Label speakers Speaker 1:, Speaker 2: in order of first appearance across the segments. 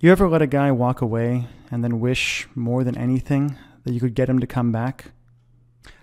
Speaker 1: You ever let a guy walk away and then wish more than anything that you could get him to come back?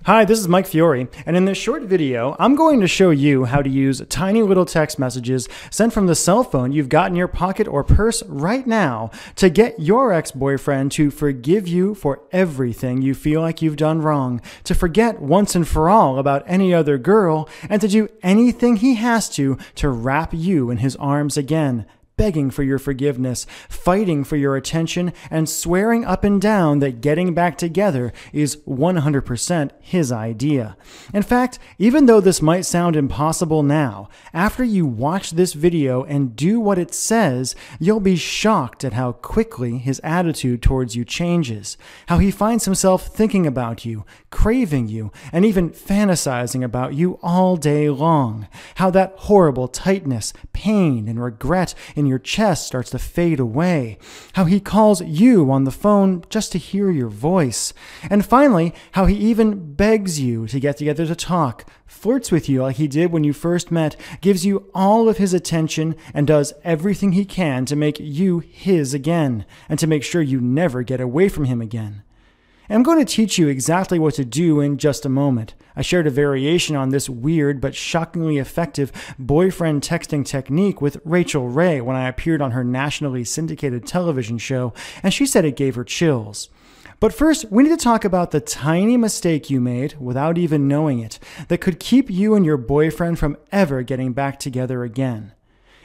Speaker 1: Hi, this is Mike Fiore, and in this short video, I'm going to show you how to use tiny little text messages sent from the cell phone you've got in your pocket or purse right now to get your ex-boyfriend to forgive you for everything you feel like you've done wrong, to forget once and for all about any other girl, and to do anything he has to wrap you in his arms again, begging for your forgiveness, fighting for your attention, and swearing up and down that getting back together is 100% his idea. In fact, even though this might sound impossible now, after you watch this video and do what it says, you'll be shocked at how quickly his attitude towards you changes, how he finds himself thinking about you, craving you, and even fantasizing about you all day long, how that horrible tightness, pain, and regret in your chest starts to fade away, how he calls you on the phone just to hear your voice, and finally, how he even begs you to get together to talk, flirts with you like he did when you first met, gives you all of his attention, and does everything he can to make you his again, and to make sure you never get away from him again. I'm going to teach you exactly what to do in just a moment. I shared a variation on this weird but shockingly effective boyfriend texting technique with Rachel Ray when I appeared on her nationally syndicated television show, and she said it gave her chills. But first, we need to talk about the tiny mistake you made without even knowing it that could keep you and your boyfriend from ever getting back together again.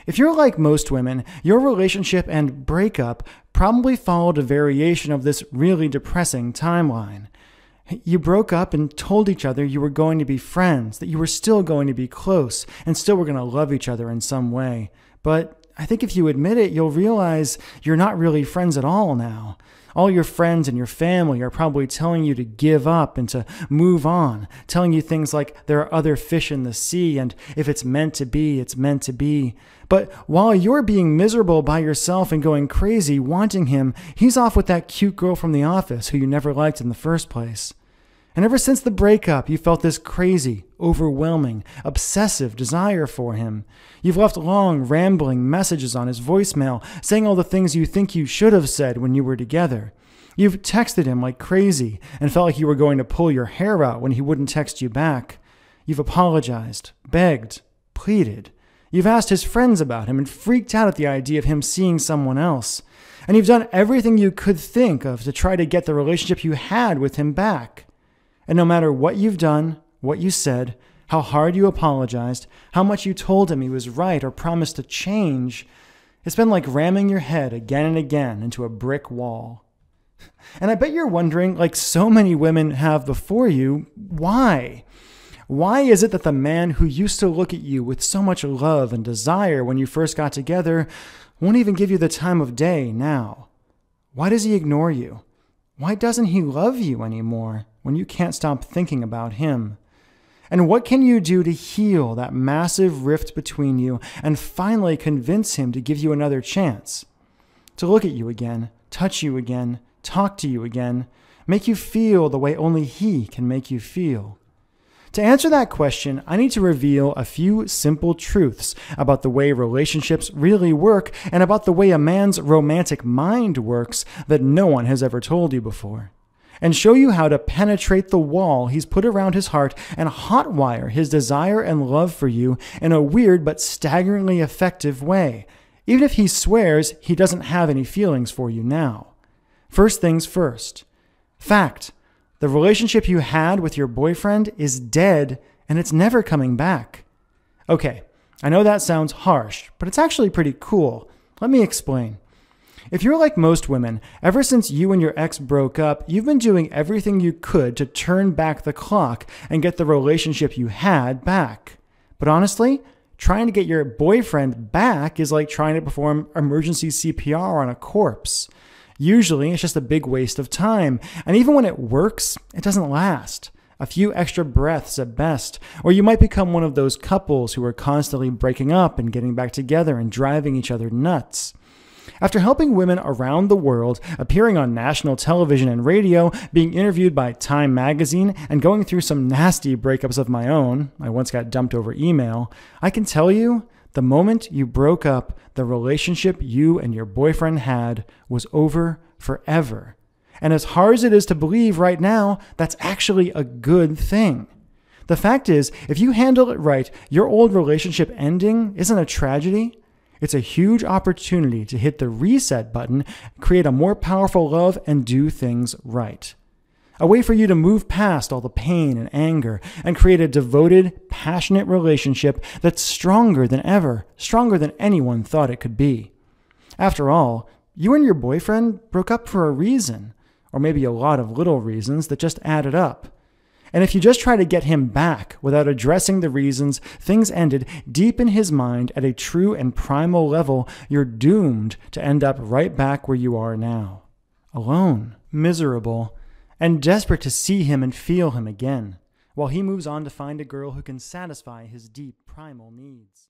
Speaker 1: If you're like most women, your relationship and breakup probably followed a variation of this really depressing timeline. You broke up and told each other you were going to be friends, that you were still going to be close, and still were going to love each other in some way. But I think if you admit it, you'll realize you're not really friends at all now. All your friends and your family are probably telling you to give up and to move on, telling you things like there are other fish in the sea and if it's meant to be, it's meant to be. But while you're being miserable by yourself and going crazy wanting him, he's off with that cute girl from the office who you never liked in the first place. And ever since the breakup, you felt this crazy, overwhelming, obsessive desire for him. You've left long, rambling messages on his voicemail, saying all the things you think you should have said when you were together. You've texted him like crazy and felt like you were going to pull your hair out when he wouldn't text you back. You've apologized, begged, pleaded. You've asked his friends about him and freaked out at the idea of him seeing someone else. And you've done everything you could think of to try to get the relationship you had with him back. And no matter what you've done, what you said, how hard you apologized, how much you told him he was right or promised to change, it's been like ramming your head again and again into a brick wall. And I bet you're wondering, like so many women have before you, why? Why is it that the man who used to look at you with so much love and desire when you first got together won't even give you the time of day now? Why does he ignore you? Why doesn't he love you anymore when you can't stop thinking about him? And what can you do to heal that massive rift between you and finally convince him to give you another chance? To look at you again, touch you again, talk to you again, make you feel the way only he can make you feel? To answer that question, I need to reveal a few simple truths about the way relationships really work and about the way a man's romantic mind works that no one has ever told you before, and show you how to penetrate the wall he's put around his heart and hotwire his desire and love for you in a weird but staggeringly effective way, even if he swears he doesn't have any feelings for you now. First things first. Fact. The relationship you had with your boyfriend is dead and it's never coming back. Okay, I know that sounds harsh, but it's actually pretty cool. Let me explain. If you're like most women, ever since you and your ex broke up, you've been doing everything you could to turn back the clock and get the relationship you had back. But honestly, trying to get your boyfriend back is like trying to perform emergency CPR on a corpse. Usually, it's just a big waste of time, and even when it works, it doesn't last. A few extra breaths at best, or you might become one of those couples who are constantly breaking up and getting back together and driving each other nuts. After helping women around the world, appearing on national television and radio, being interviewed by Time magazine, and going through some nasty breakups of my own, I once got dumped over email, I can tell you The moment you broke up, the relationship you and your boyfriend had was over forever. And as hard as it is to believe right now, that's actually a good thing. The fact is, if you handle it right, your old relationship ending isn't a tragedy. It's a huge opportunity to hit the reset button, create a more powerful love, and do things right. A way for you to move past all the pain and anger and create a devoted, passionate relationship that's stronger than ever, stronger than anyone thought it could be. After all, you and your boyfriend broke up for a reason, or maybe a lot of little reasons that just added up. And if you just try to get him back without addressing the reasons things ended deep in his mind at a true and primal level, you're doomed to end up right back where you are now. Alone, miserable, and desperate to see him and feel him again, while he moves on to find a girl who can satisfy his deep primal needs.